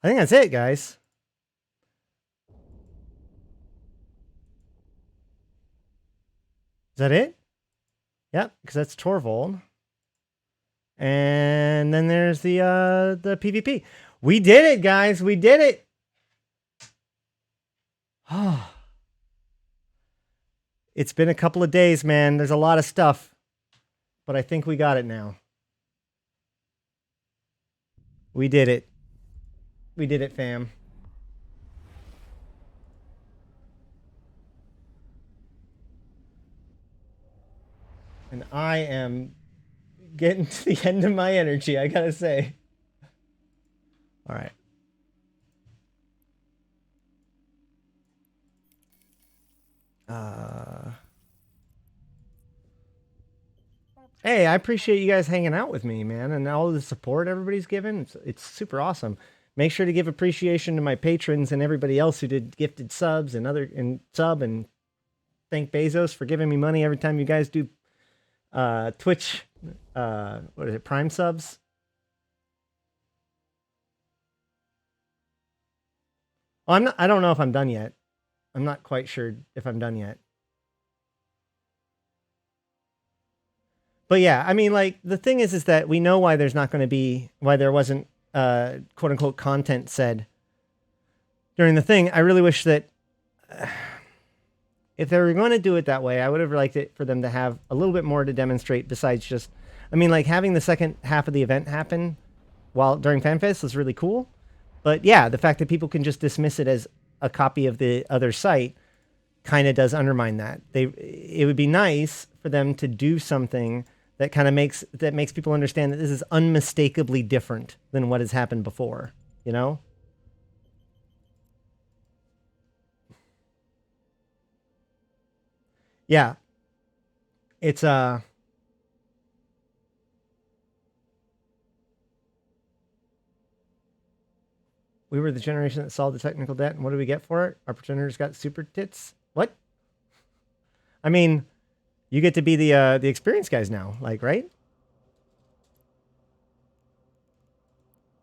I think that's it, guys. Is that it? Yep, because that's Torvald. And then there's the PvP. We did it, guys. We did it. It's been a couple of days, man. There's a lot of stuff. But I think we got it now. We did it. We did it, fam. And I am getting to the end of my energy, I gotta say. All right. Hey, I appreciate you guys hanging out with me, man, and all the support everybody's given. It's super awesome. Make sure to give appreciation to my patrons and everybody else who did gifted subs and and thank Bezos for giving me money every time you guys do Twitch what is it, Prime subs? Oh, I don't know if I'm done yet. I'm not quite sure if I'm done yet. But yeah, I mean, like, the thing is that we know why there's not going to be, why there wasn't, quote unquote, content said during the thing. I really wish that if they were going to do it that way, I would have liked it for them to have a little bit more to demonstrate besides just, I mean, like, having the second half of the event happen during Fanfest was really cool. But yeah, the fact that people can just dismiss it as a copy of the other site kind of does undermine that. It would be nice for them to do something that kind of makes people understand that this is unmistakably different than what has happened before, you know? Yeah. It's we were the generation that solved the technical debt, and what do we get for it? Our progenitors got super tits. What? I mean, you get to be the experienced guys now, like, right?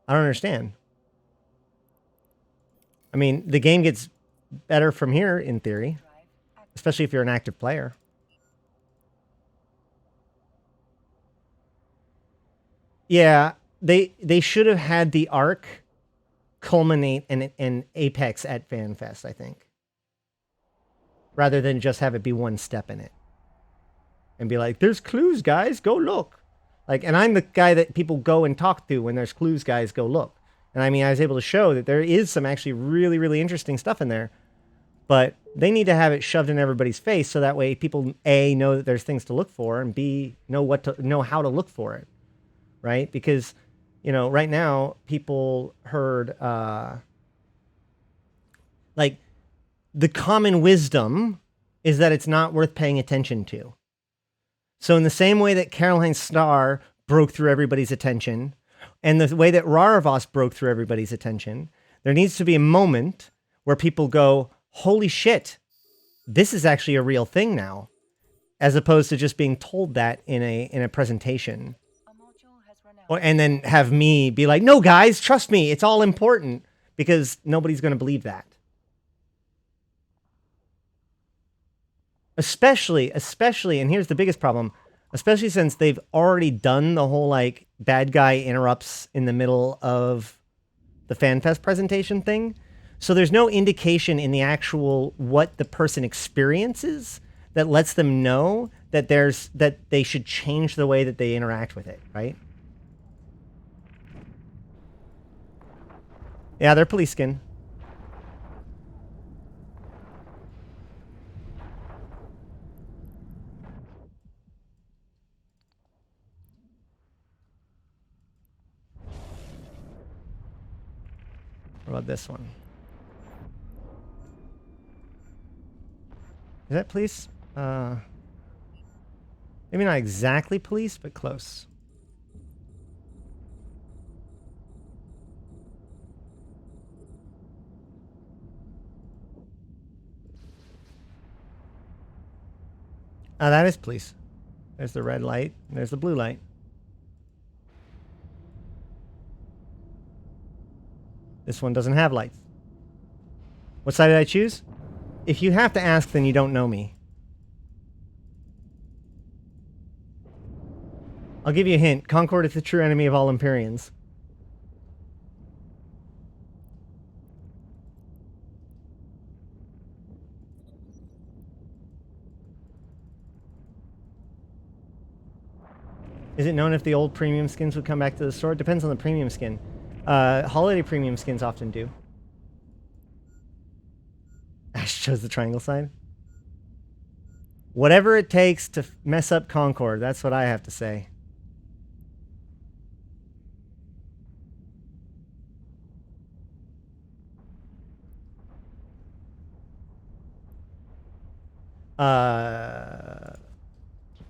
I don't understand. I mean, the game gets better from here in theory, especially if you're an active player. Yeah, they should have had the arc culminate in apex at FanFest, I think, rather than just have it be one step in it and be like, "There's clues, guys, go look." Like, and I'm the guy that people go and talk to when there's clues, guys, go look. And I mean, I was able to show that there is some actually really, really interesting stuff in there, but they need to have it shoved in everybody's face so that way people A, know that there's things to look for, and B, know how to look for it, right? Because, you know, right now people heard like, the common wisdom is that it's not worth paying attention to. So in the same way that Caroline Starr broke through everybody's attention, and the way that Rarvos broke through everybody's attention, there needs to be a moment where people go, holy shit, this is actually a real thing now, as opposed to just being told that in a presentation. And then have me be like, no, guys, trust me, it's all important, because nobody's going to believe that. Especially, and here's the biggest problem, especially since they've already done the whole, like, bad guy interrupts in the middle of the FanFest presentation thing. So there's no indication in the actual what the person experiences that lets them know that they should change the way that they interact with it, right? Yeah, they're police skin. What about this one? Is that police? Maybe not exactly police, but close. That is police. There's the red light. There's the blue light. This one doesn't have lights. What side did I choose? If you have to ask, then you don't know me. I'll give you a hint. Concord is the true enemy of all Empyreans. Is it known if the old premium skins would come back to the store? It depends on the premium skin. Holiday premium skins often do. Ash chose the triangle side. Whatever it takes to mess up Concord, that's what I have to say.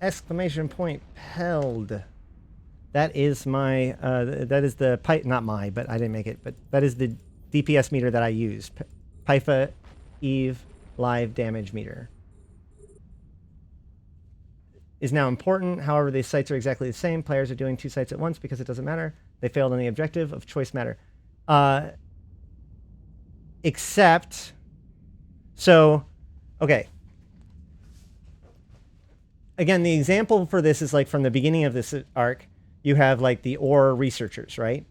Exclamation point held. That is my, that is the, not my, but I didn't make it, but that is the DPS meter that I use. Pyfa Eve live damage meter. Is now important. However, these sites are exactly the same. Players are doing 2 sites at once because it doesn't matter. They failed on the objective of choice matter. Except, so, okay. Again, the example for this is like from the beginning of this arc, you have like the ore researchers, right?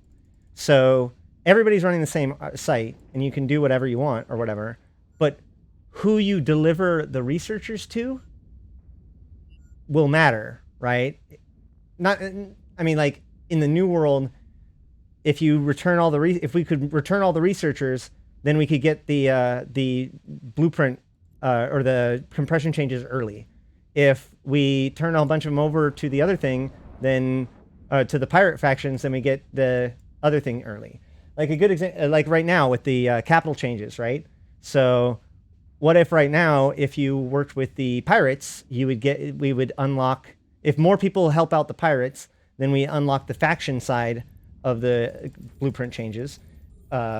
So everybody's running the same site and you can do whatever you want or whatever, but who you deliver the researchers to will matter, right? Not, I mean, like in the new world, if you return all the, if we could return all the researchers, then we could get the blueprint or the compression changes early. If we turn a bunch of them over to the other thing, then to the pirate factions, then we get the other thing early. Like a good example, like right now with the capital changes, right? So what if right now, if you worked with the pirates, you would get, we would unlock, if more people help out the pirates, then we unlock the faction side of the blueprint changes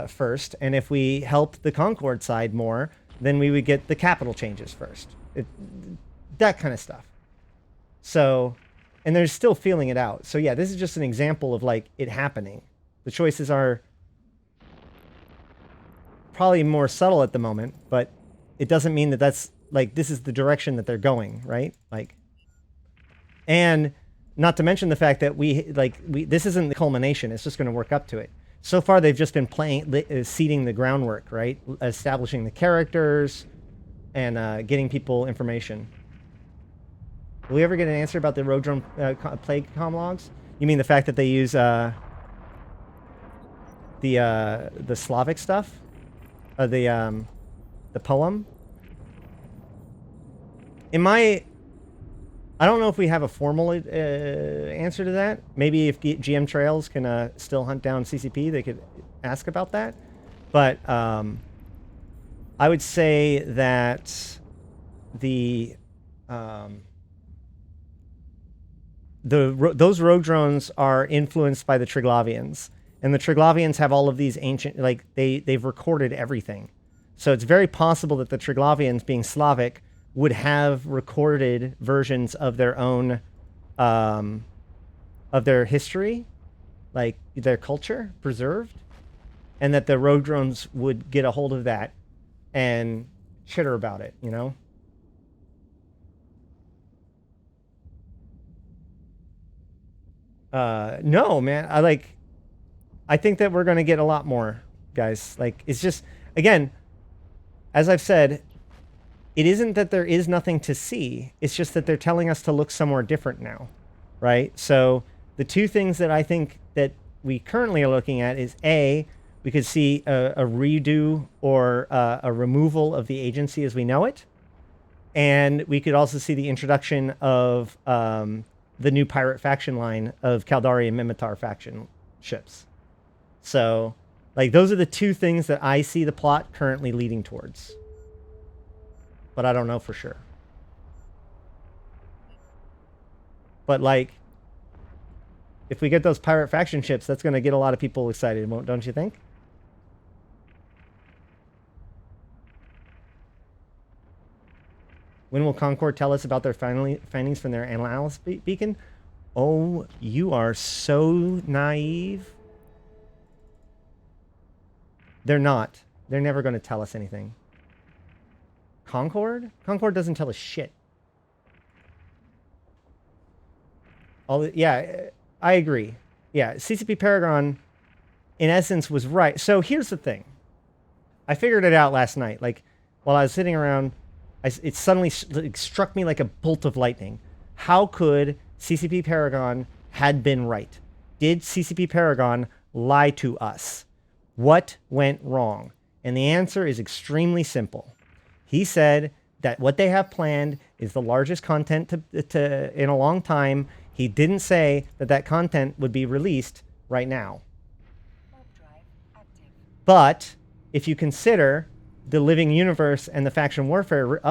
first. And if we helped the Concord side more, then we would get the capital changes first. That kind of stuff. So, and they're still feeling it out. So yeah, this is just an example of like it happening. The choices are probably more subtle at the moment, but it doesn't mean that that's like, this is the direction that they're going, right? Like, and not to mention the fact that this isn't the culmination. It's just going to work up to it. So far, they've just been seeding the groundwork, right? Establishing the characters and getting people information. Will we ever get an answer about the road drone plague comm logs? You mean the fact that they use the Slavic stuff, the poem? I don't know if we have a formal answer to that. Maybe if GM Trails can still hunt down CCP, they could ask about that. But I would say that those rogue drones are influenced by the Triglavians, and the Triglavians have all of these ancient, like they've recorded everything. So it's very possible that the Triglavians, being Slavic, would have recorded versions of their own, of their history, like their culture preserved, and that the rogue drones would get a hold of that and chitter about it, you know? No, man. I think that we're going to get a lot more, guys. Like, it's just, again, as I've said, it isn't that there is nothing to see. It's just that they're telling us to look somewhere different now, right? So the two things that I think that we currently are looking at is A, we could see a redo or a removal of the agency as we know it. And we could also see the introduction of the new pirate faction line of Caldari and Mimitar faction ships. So, like, those are the two things that I see the plot currently leading towards. But I don't know for sure. But, like, if we get those pirate faction ships, that's going to get a lot of people excited, don't you think? When will Concord tell us about their findings from their analysis beacon? Oh, you are so naive. They're not. They're never going to tell us anything. Concord? Concord doesn't tell us shit. Yeah, I agree. Yeah, CCP Paragon, in essence, was right. So here's the thing. I figured it out last night. Like, while I was sitting around, it suddenly struck me like a bolt of lightning. How could CCP Paragon had been right? Did CCP Paragon lie to us? What went wrong? And the answer is extremely simple. He said that what they have planned is the largest content in a long time. He didn't say that that content would be released right now. But if you consider the Living Universe and the Faction Warfare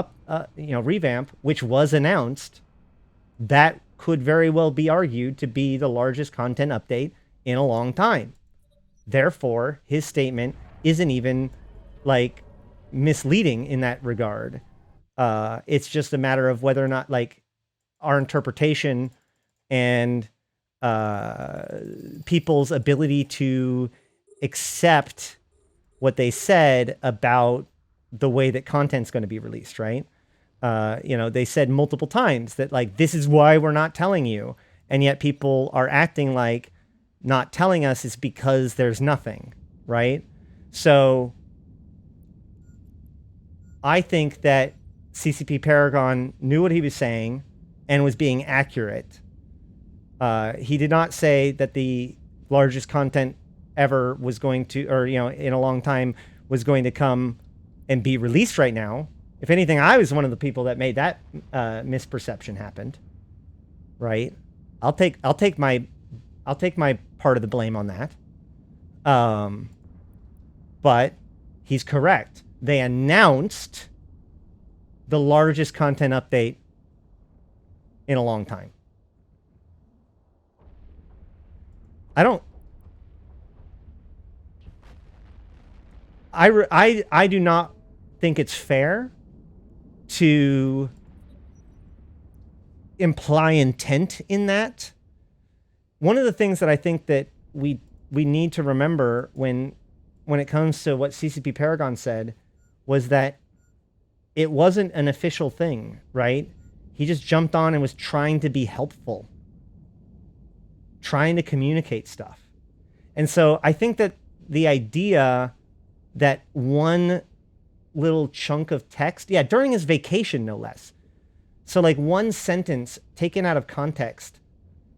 revamp, which was announced, that could very well be argued to be the largest content update in a long time. Therefore, his statement isn't even like misleading in that regard. It's just a matter of whether or not like our interpretation and people's ability to accept what they said about the way that content's going to be released, right? They said multiple times that like, this is why we're not telling you. And yet people are acting like not telling us is because there's nothing, right? So I think that CCP Paragon knew what he was saying and was being accurate. He did not say that the largest content ever was going to, or, in a long time was going to come and be released right now. If anything, I was one of the people that made that misperception happen. Right? I'll take my part of the blame on that. But he's correct. They announced the largest content update in a long time. I do not think it's fair to imply intent in that. One of the things that I think that we need to remember when it comes to what CCP Paragon said was that it wasn't an official thing, right? He just jumped on and was trying to be helpful, trying to communicate stuff. And so I think that the idea that one little chunk of text, during his vacation, no less. So like one sentence taken out of context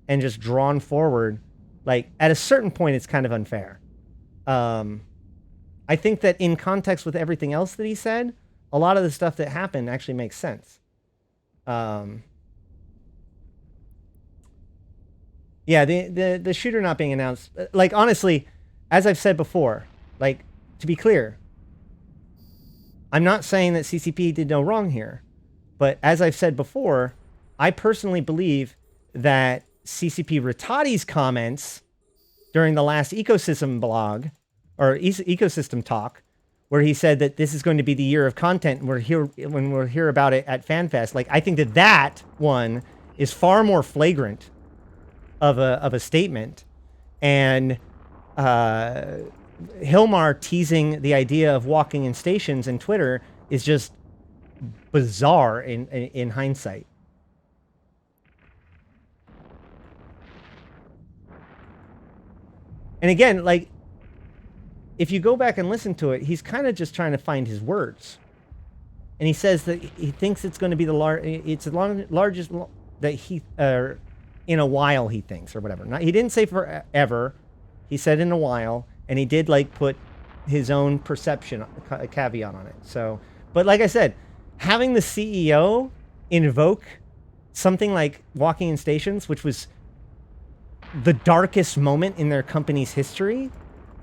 and just drawn forward, like at a certain point, it's kind of unfair. I think that in context with everything else that he said, a lot of the stuff that happened actually makes sense. The shooter not being announced, like honestly, as I've said before, like to be clear, I'm not saying that CCP did no wrong here, but as I've said before, I personally believe that CCP Rattati's comments during the last ecosystem blog or ecosystem talk, where he said that this is going to be the year of content, and we'll hear about it at FanFest. Like, I think that one is far more flagrant of a statement, and Hilmar teasing the idea of walking in stations in Twitter is just bizarre in hindsight. And again, like, if you go back and listen to it, he's kind of just trying to find his words. And he says that he thinks it's going to be the largest that he, in a while, he thinks, or whatever. He didn't say forever. He said in a while, and he did like put his own perception, a caveat on it. So, but like I said, having the CEO invoke something like walking in stations, which was the darkest moment in their company's history,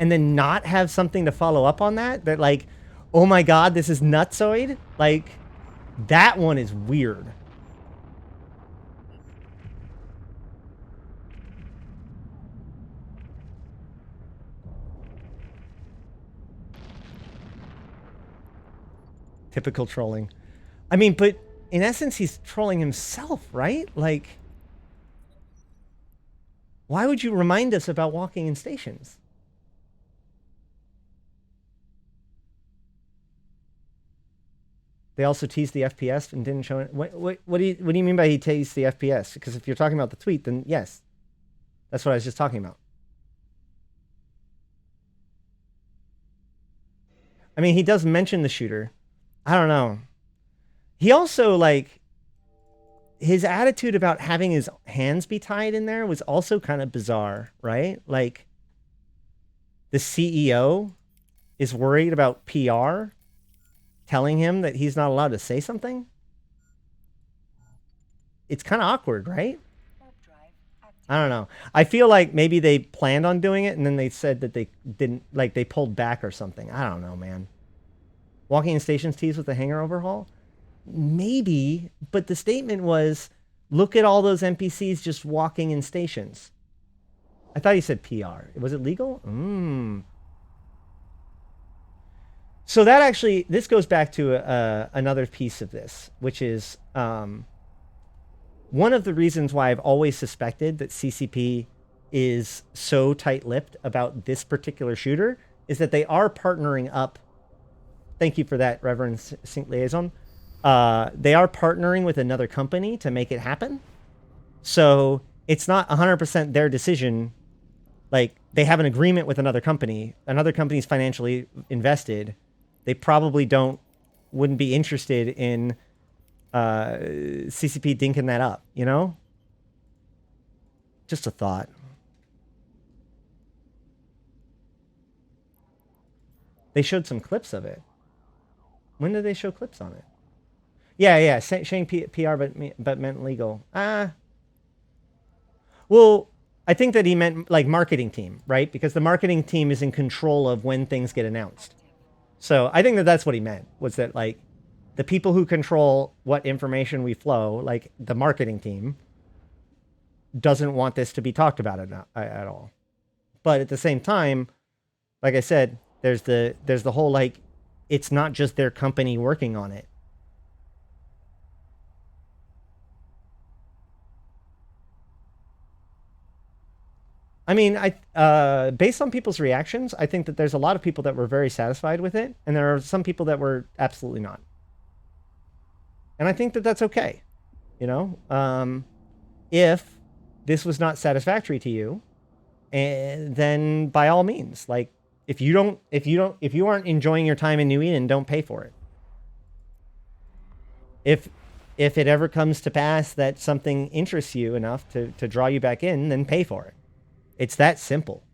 and then not have something to follow up on that like, oh my God, this is nutsoid. Like, that one is weird. Typical trolling. I mean, but in essence, he's trolling himself, right? Like, why would you remind us about walking in stations? They also teased the FPS and didn't show it. What do you mean by he teased the FPS? Because if you're talking about the tweet, then yes, that's what I was just talking about. I mean, he does mention the shooter. I don't know. He also, like, his attitude about having his hands be tied in there was also kind of bizarre, right? Like, the CEO is worried about PR telling him that he's not allowed to say something. It's kind of awkward, right? I don't know. I feel like maybe they planned on doing it and then they said that they didn't, like they pulled back or something. I don't know, man. Walking in stations teased with the hangar overhaul? Maybe, but the statement was, look at all those NPCs just walking in stations. I thought he said PR. Was it legal? So that actually, this goes back to another piece of this, which is one of the reasons why I've always suspected that CCP is so tight-lipped about this particular shooter is that they are partnering up. Thank you for that, Reverend Sync Liaison. They are partnering with another company to make it happen. So it's not 100% their decision. Like, they have an agreement with another company. Another company's financially invested. They probably wouldn't be interested in CCP dinking that up, you know? Just a thought. They showed some clips of it. When did they show clips on it? Yeah. Saying PR, but meant legal. Well, I think that he meant like marketing team, right? Because the marketing team is in control of when things get announced. So I think that that's what he meant, was that like the people who control what information we flow, like the marketing team, doesn't want this to be talked about at all. But at the same time, like I said, there's the whole, like, it's not just their company working on it. I mean, based on people's reactions, I think that there's a lot of people that were very satisfied with it, and there are some people that were absolutely not. And I think that that's okay. You know, if this was not satisfactory to you, and then by all means, like, if you aren't enjoying your time in New Eden, don't pay for it. If it ever comes to pass that something interests you enough to draw you back in, then pay for it. It's that simple.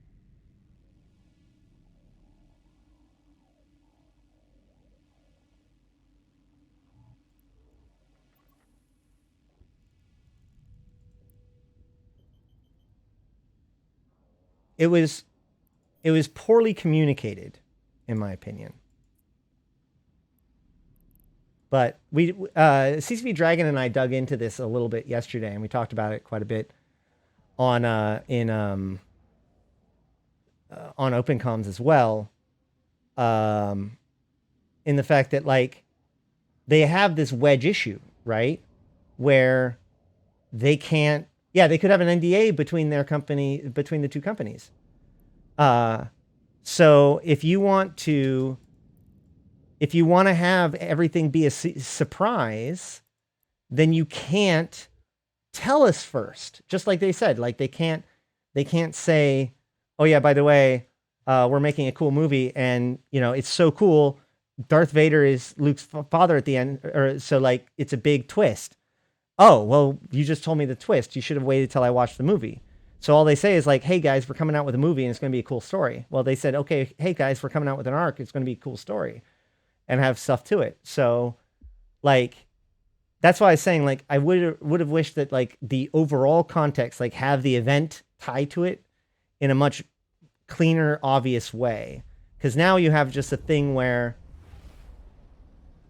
It was poorly communicated, in my opinion. But CCP Dragon and I dug into this a little bit yesterday, and we talked about it quite a bit on on open comms as well. In the fact that, like, they have this wedge issue, right? Where they can't, they could have an NDA between the two companies. So if you want to have everything be a surprise, then you can't tell us first. Just like they said, like they can't say, oh yeah, by the way, we're making a cool movie, and you know, it's so cool. Darth Vader is Luke's father at the end, or so, like, it's a big twist. Oh, well, you just told me the twist. You should have waited till I watched the movie. So all they say is like, hey guys, we're coming out with a movie and it's going to be a cool story. Well, they said, okay, hey guys, we're coming out with an arc. It's going to be a cool story and have stuff to it. So, like, that's why I was saying, like, I would have wished that, like, the overall context, like, have the event tied to it in a much cleaner, obvious way. Because now you have just a thing where,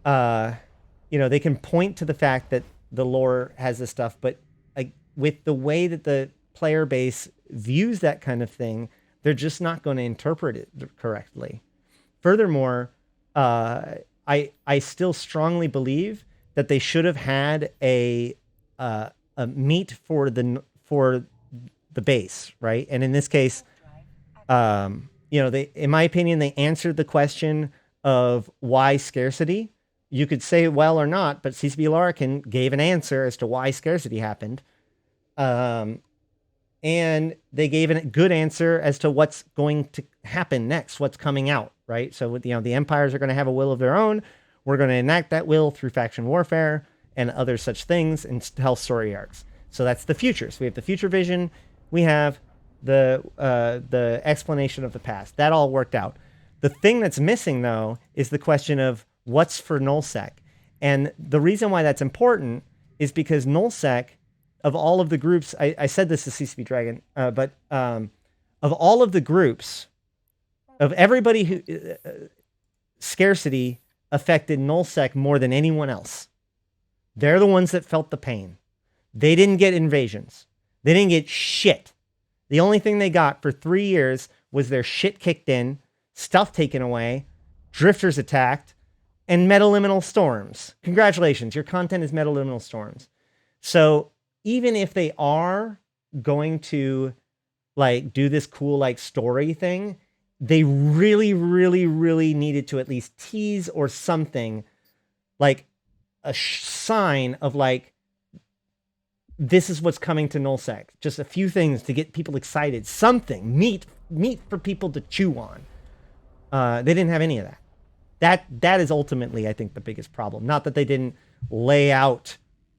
you know, they can point to the fact that the lore has this stuff, but like, with the way that the player base views that kind of thing, they're just not going to interpret it correctly. Furthermore, I still strongly believe that they should have had a meat for the base, right? And in this case, you know, in my opinion, they answered the question of why scarcity. you could say well or not, but Syliana gave an answer as to why scarcity happened. And they gave a good answer as to what's going to happen next, what's coming out, right? So, the empires are going to have a will of their own. We're going to enact that will through faction warfare and other such things and tell story arcs. So that's the future. So we have the future vision. We have the explanation of the past. That all worked out. The thing that's missing, though, is the question of what's for nullsec. And the reason why that's important is because nullsec, of all of the groups, I said this to CCP Dragon, but of all of the groups, of everybody who scarcity affected nullsec more than anyone else. They're the ones that felt the pain. They didn't get invasions. They didn't get shit. The only thing they got for 3 years was their shit kicked in, stuff taken away, drifters attacked, and metaliminal storms. Congratulations, your content is metaliminal storms. So even if they are going to do this cool story thing, they really, really, really needed to at least tease or something, like a sign of this is what's coming to nullsec. Just a few things to get people excited. Something, meat for people to chew on. They didn't have any of that. That is ultimately, I think, the biggest problem. Not that they didn't lay out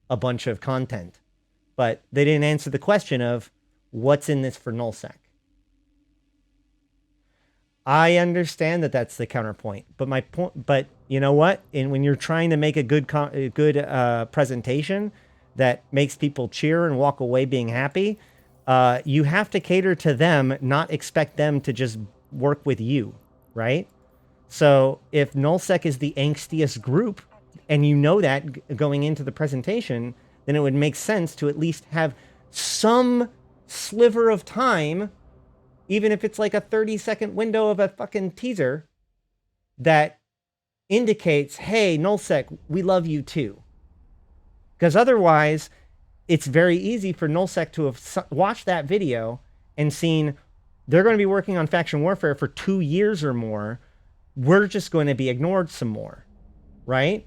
a bunch of content, but they didn't answer the question of what's in this for nullsec. I understand that that's the counterpoint, but my point, but you know what? And when you're trying to make a good presentation that makes people cheer and walk away being happy, you have to cater to them, not expect them to just work with you, right? So if nullsec is the angstiest group, and you know that going into the presentation, then it would make sense to at least have some sliver of time, even if it's like a 30-second window of a fucking teaser, that indicates, hey, nullsec, we love you too. Because otherwise, it's very easy for nullsec to have watched that video and seen they're going to be working on faction warfare for 2 years or more. We're just going to be ignored some more, right?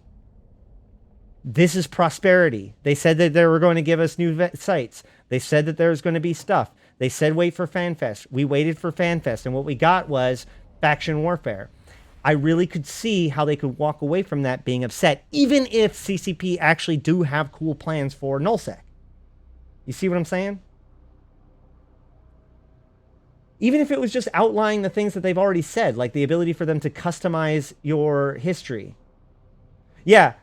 This is prosperity. They said that they were going to give us new sites. They said that there was going to be stuff. They said wait for Fanfest. We waited for Fanfest, and what we got was faction warfare. I really could see how they could walk away from that being upset, even if CCP actually do have cool plans for nullsec. You see what I'm saying? Even if it was just outlining the things that they've already said, like the ability for them to customize your history. Yeah,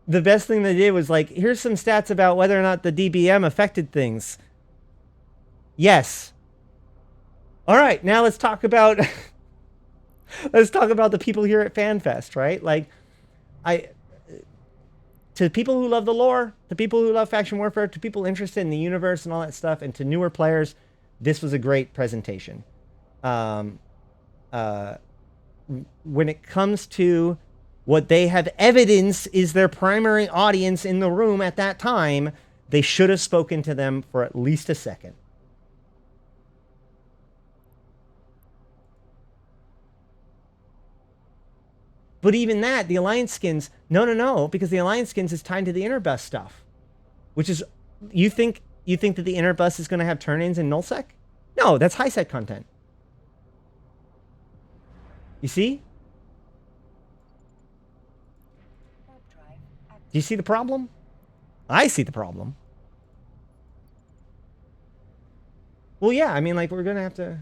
the best thing they did was here's some stats about whether or not the DBM affected things. Yes. All right, now let's talk about let's talk about the people here at Fanfest, right? To people who love the lore, to people who love faction warfare, to people interested in the universe and all that stuff, and to newer players, this was a great presentation. When it comes to what they have evidence is their primary audience in the room at that time, they should have spoken to them for at least a second. But even that, the Alliance skins, no, because the Alliance skins is tied to the inner bus stuff. Which is, you think that the inner bus is going to have turn-ins in nullsec? No, that's high sec content. You see? Do you see the problem? I see the problem. Well, yeah, I mean, we're going to have to...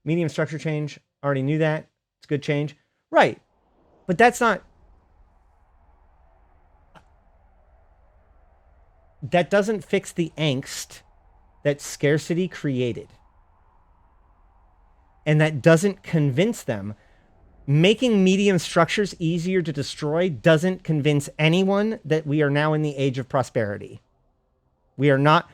Medium structure change. Already knew that. It's a good change. Right. But that's not... That doesn't fix the angst that scarcity created. And that doesn't convince them. Making medium structures easier to destroy doesn't convince anyone that we are now in the age of prosperity. We are not,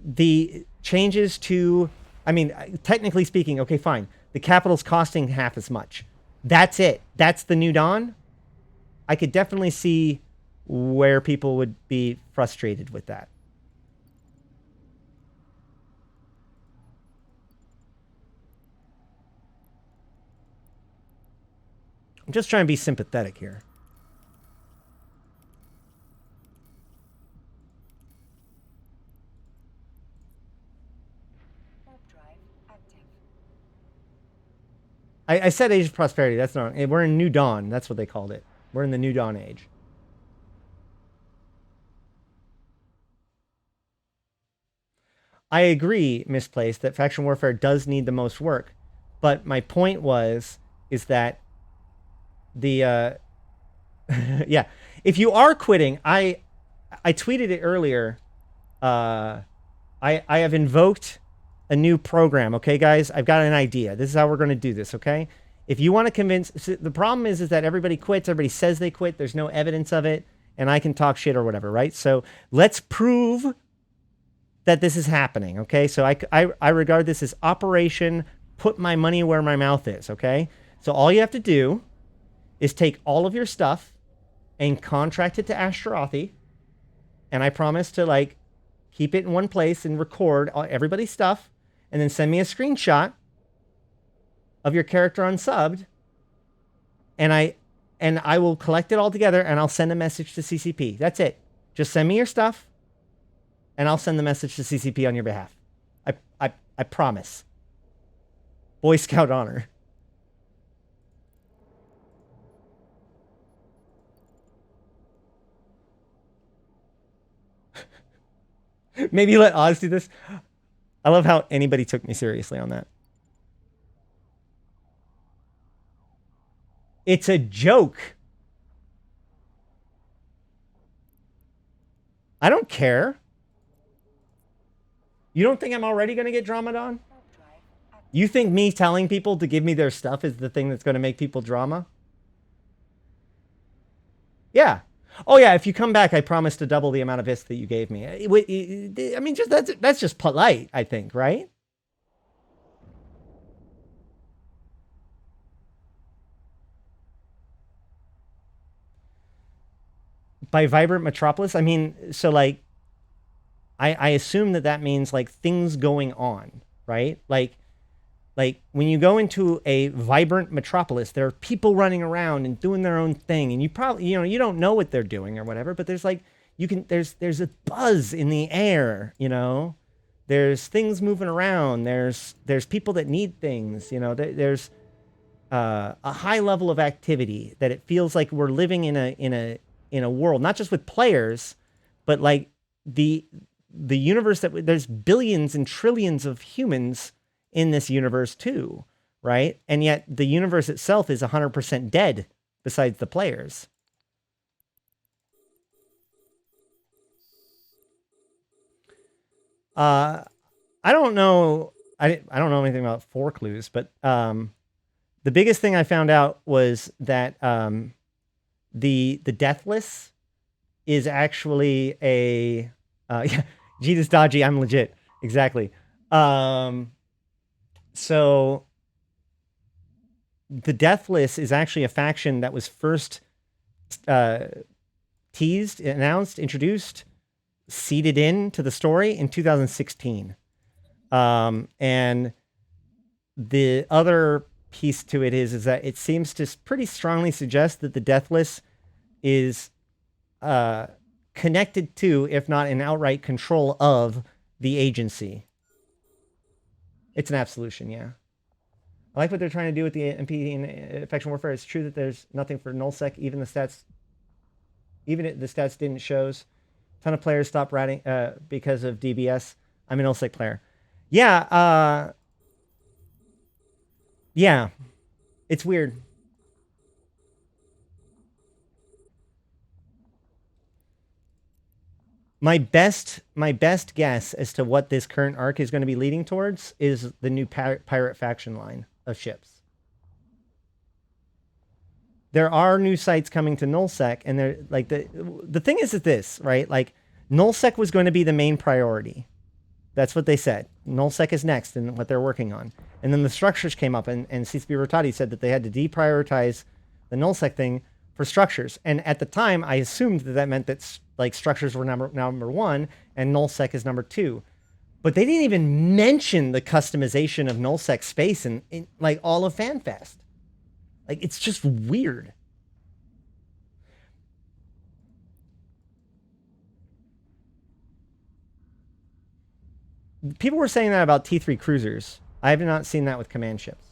the changes to... I mean, technically speaking, okay, fine. The capital's costing half as much. That's it. That's the new dawn. I could definitely see where people would be frustrated with that. I'm just trying to be sympathetic here. I said Age of Prosperity. That's not. We're in New Dawn. That's what they called it. We're in the New Dawn age. I agree, Misplaced, that faction warfare does need the most work. But my point is that the, yeah, if you are quitting, I tweeted it earlier. I have invoked a new program. Okay, guys, I've got an idea. This is how we're going to do this. Okay. If you want to convince, the problem is that everybody quits. Everybody says they quit. There's no evidence of it. And I can talk shit or whatever, right? So let's prove that this is happening, okay? So I regard this as Operation Put My Money Where My Mouth Is, okay? So all you have to do is take all of your stuff and contract it to Ashtarothi, and I promise to, like, keep it in one place and record everybody's stuff, and then send me a screenshot of your character unsubbed, and I will collect it all together, and I'll send a message to CCP. That's it. Just send me your stuff, and I'll send the message to CCP on your behalf. I promise. Boy Scout honor. Maybe let Oz do this. I love how anybody took me seriously on that. It's a joke. I don't care. You don't think I'm already going to get drama on? You think me telling people to give me their stuff is the thing that's going to make people drama? Yeah. Oh yeah, if you come back, I promise to double the amount of ISK that you gave me. I mean, just that's just polite, I think, right? By vibrant metropolis, I mean, so like, I assume that means like things going on, right? Like when you go into a vibrant metropolis, there are people running around and doing their own thing, and you probably, you don't know what they're doing or whatever, but there's like, there's a buzz in the air, there's things moving around, there's people that need things, there's a high level of activity that it feels like we're living in a world, not just with players, but like the universe that there's billions and trillions of humans in this universe too, right? And yet the universe itself is 100% dead besides the players. I don't know. I don't know anything about 4 clues, but the biggest thing I found out was that the Deathless is actually a yeah, Jesus Dodgy, I'm legit. Exactly. So the Deathless is actually a faction that was first teased, announced, introduced, seeded into the story in 2016. And the other piece to it is that it seems to pretty strongly suggest that the Deathless is connected to, if not in outright control of, the agency. It's an absolution, yeah. I like what they're trying to do with the MP and faction warfare. It's true that there's nothing for nullsec. Even the stats didn't shows. A ton of players stopped ratting because of DBS. I'm a nullsec player. Yeah, yeah. It's weird. My best guess as to what this current arc is going to be leading towards is the new pirate faction line of ships. There are new sites coming to nullsec, and they're like the thing is this, right? Like nullsec was going to be the main priority. That's what they said. Nullsec is next in what they're working on. And then the structures came up, and CCP Rotati said that they had to deprioritize the nullsec thing for structures. And at the time, I assumed that meant that like structures were number 1 and nullsec is number 2. But they didn't even mention the customization of nullsec space in like all of Fanfest. Like, it's just weird. People were saying that about T3 cruisers. I have not seen that with command ships.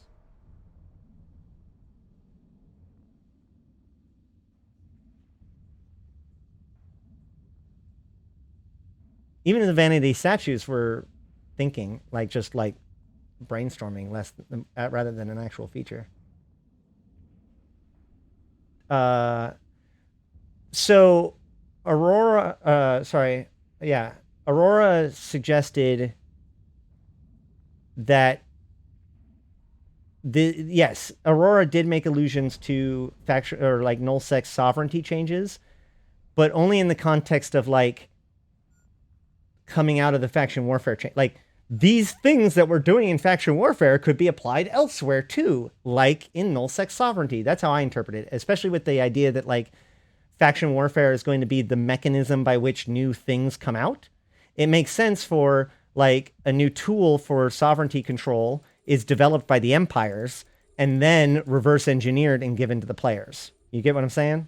Even the vanity statues were thinking, like, just like brainstorming rather than an actual feature. So Aurora, Aurora suggested that yes, Aurora did make allusions to faction or like nullsec sovereignty changes, but only in the context of like coming out of the faction warfare chain. Like, these things that we're doing in faction warfare could be applied elsewhere too, like in nullsec sovereignty. That's how I interpret it, especially with the idea that like faction warfare is going to be the mechanism by which new things come out. It makes sense for like a new tool for sovereignty control is developed by the empires and then reverse engineered and given to the players. You get what I'm saying?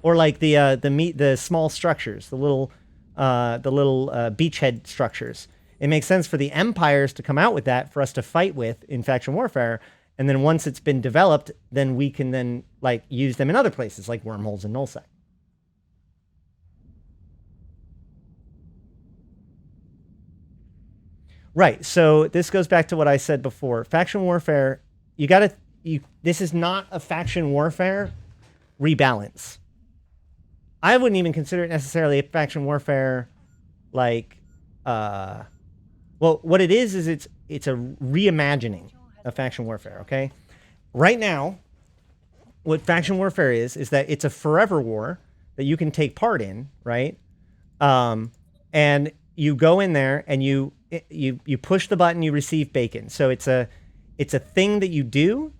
Or like the small structures, the little beachhead structures. It makes sense for the empires to come out with that for us to fight with in faction warfare. And then once it's been developed, then we can then like use them in other places like wormholes and nullsec. Right. So this goes back to what I said before. Faction warfare, this is not a faction warfare rebalance. I wouldn't even consider it necessarily a faction warfare, like, well, what it is it's a reimagining of faction warfare, okay? Right now, what faction warfare is that it's a forever war that you can take part in, right? And you go in there and you push the button, you receive bacon. So it's a thing that you do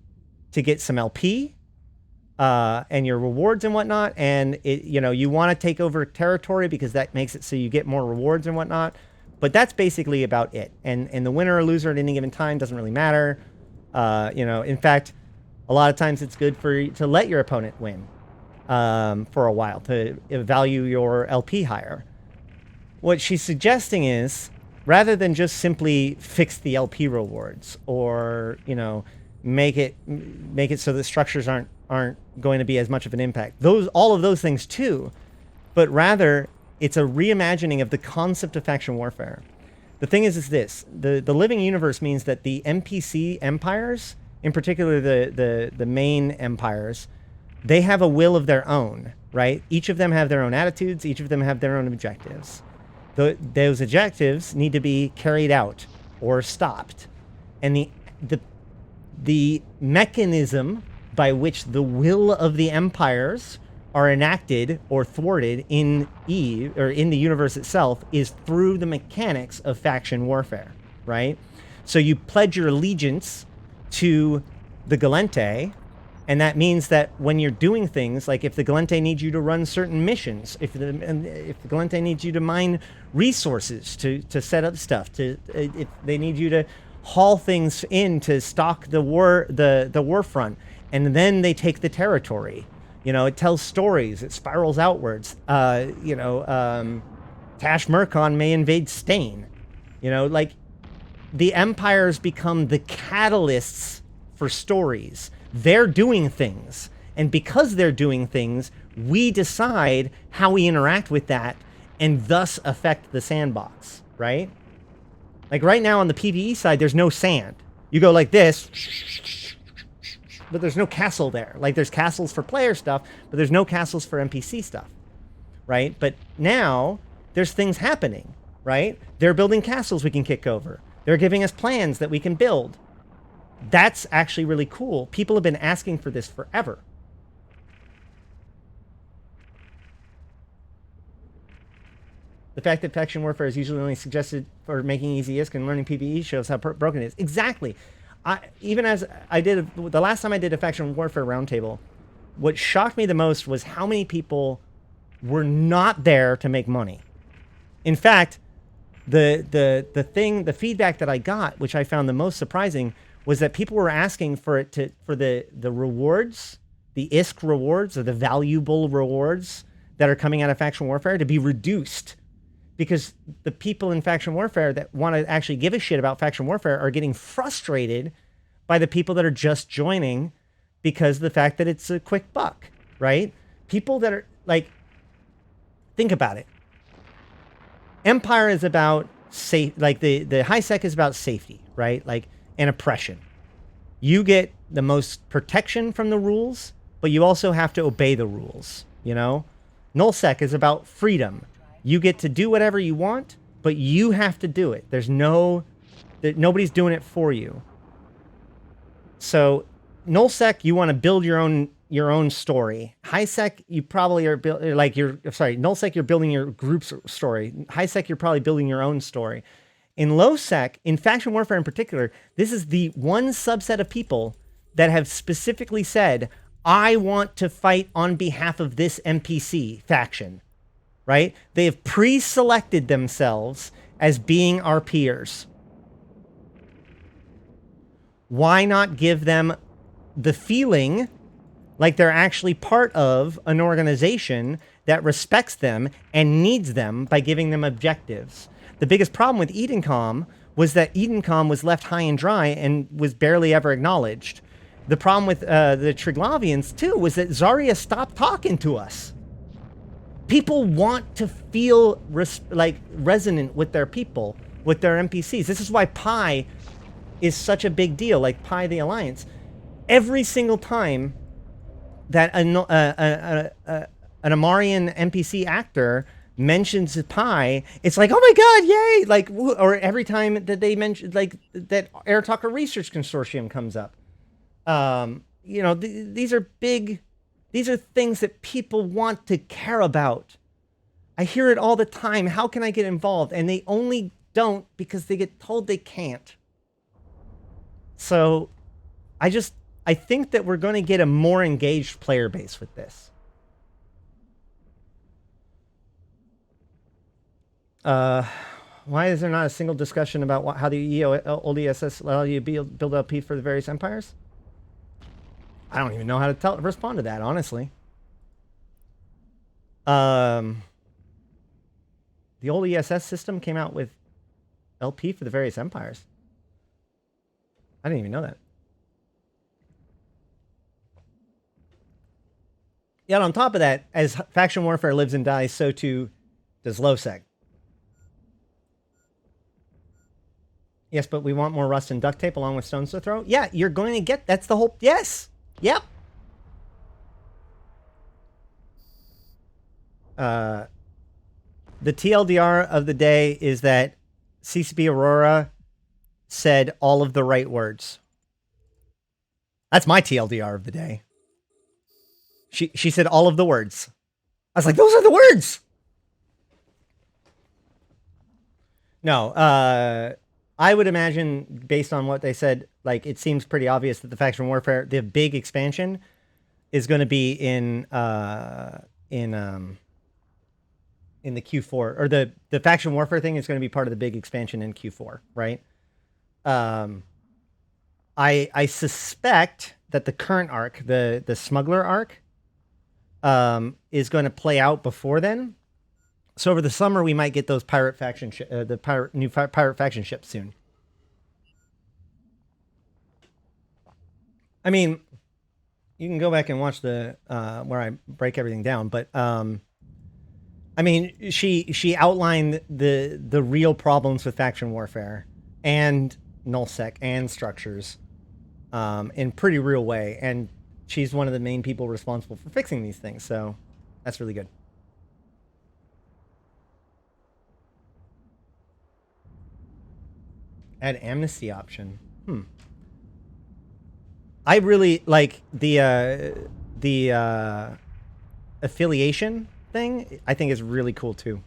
to get some LP, and your rewards and whatnot, and you want to take over territory because that makes it so you get more rewards and whatnot. But that's basically about it. And the winner or loser at any given time doesn't really matter. In fact, a lot of times it's good to let your opponent win for a while to value your LP higher. What she's suggesting is, rather than just simply fix the LP rewards or make it so the structures aren't going to be as much of an impact. All of those things too, but rather it's a reimagining of the concept of faction warfare. The thing is this: the living universe means that the NPC empires, in particular the main empires, they have a will of their own, right? Each of them have their own attitudes. Each of them have their own objectives. Those objectives need to be carried out or stopped, and the mechanism by which the will of the empires are enacted or thwarted in in the universe itself is through the mechanics of faction warfare, right? So you pledge your allegiance to the Gallente, and that means that when you're doing things, like if the Gallente needs you to run certain missions, if the Gallente needs you to mine resources to set up stuff, if they need you to haul things in to stock the war front, and then they take the territory. It tells stories. It spirals outwards. Tash Murkon may invade Stain. Like the empires become the catalysts for stories. They're doing things. And because they're doing things, we decide how we interact with that and thus affect the sandbox, right? Like right now on the PvE side, there's no sand. You go like this, but there's no castle there. Like there's castles for player stuff, but there's no castles for NPC stuff, right? But now there's things happening, right? They're building castles we can kick over. They're giving us plans that we can build. That's actually really cool. People have been asking for this forever. The fact that faction warfare is usually only suggested for making easy ISK and learning PvE shows how broken it is. Exactly. The last time I did a faction warfare roundtable, what shocked me the most was how many people were not there to make money. In fact, the feedback that I got, which I found the most surprising, was that people were asking for the rewards, the ISK rewards, or the valuable rewards that are coming out of faction warfare to be reduced, because the people in faction warfare that want to actually give a shit about faction warfare are getting frustrated by the people that are just joining because of the fact that it's a quick buck, right? People that are like, think about it. Empire is about safe, like the high sec is about safety, right? Like, and oppression. You get the most protection from the rules, but you also have to obey the rules, you know? Nullsec is about freedom. You get to do whatever you want, but you have to do it. Nobody's doing it for you. So Nullsec, you want to build your own story. Highsec, you probably are Nullsec, you're building your group's story. Highsec, you're probably building your own story. In lowsec, in faction warfare in particular, this is the one subset of people that have specifically said, I want to fight on behalf of this NPC faction, right? They have pre-selected themselves as being our peers. Why not give them the feeling like they're actually part of an organization that respects them and needs them by giving them objectives? The biggest problem with Edencom was that Edencom was left high and dry and was barely ever acknowledged. The problem with the Triglavians, too, was that Zarya stopped talking to us. People want to feel resonant with their people, with their NPCs. This is why Pi is such a big deal, like Pi the Alliance. Every single time that an Amarian NPC actor mentions Pi, it's like, oh my god, yay! Like, or every time that they mention, like, that Air Talker Research Consortium comes up. You know, these are big, these are things that people want to care about. I hear it all the time. How can I get involved? And they only don't because they get told they can't. So I think that we're going to get a more engaged player base with this. Why is there not a single discussion about how the old ESS allow you to build LP for the various empires? I don't even know how to respond to that, honestly. The old ESS system came out with LP for the various empires. I didn't even know that. Yet on top of that, as faction warfare lives and dies, so too does lowsec. Yes, but we want more rust and duct tape along with stones to throw. Yeah, you're going to get, that's the whole, yes. Yep. The TLDR of the day is that CCP Aurora said all of the right words. That's my TLDR of the day. She said all of the words. I was like, those are the words. No, I would imagine, based on what they said, like, it seems pretty obvious that the faction warfare, the big expansion, is going to be in the Q4, or the faction warfare thing is going to be part of the big expansion in Q4, right? I suspect that the current arc, the smuggler arc, is going to play out before then. So over the summer, we might get those pirate faction, new pirate faction ships soon. I mean, you can go back and watch the where I break everything down, but I mean, she outlined the real problems with faction warfare and nullsec and structures in pretty real way, and she's one of the main people responsible for fixing these things. So that's really good. Add amnesty option. I really like the affiliation thing. I think is really cool too.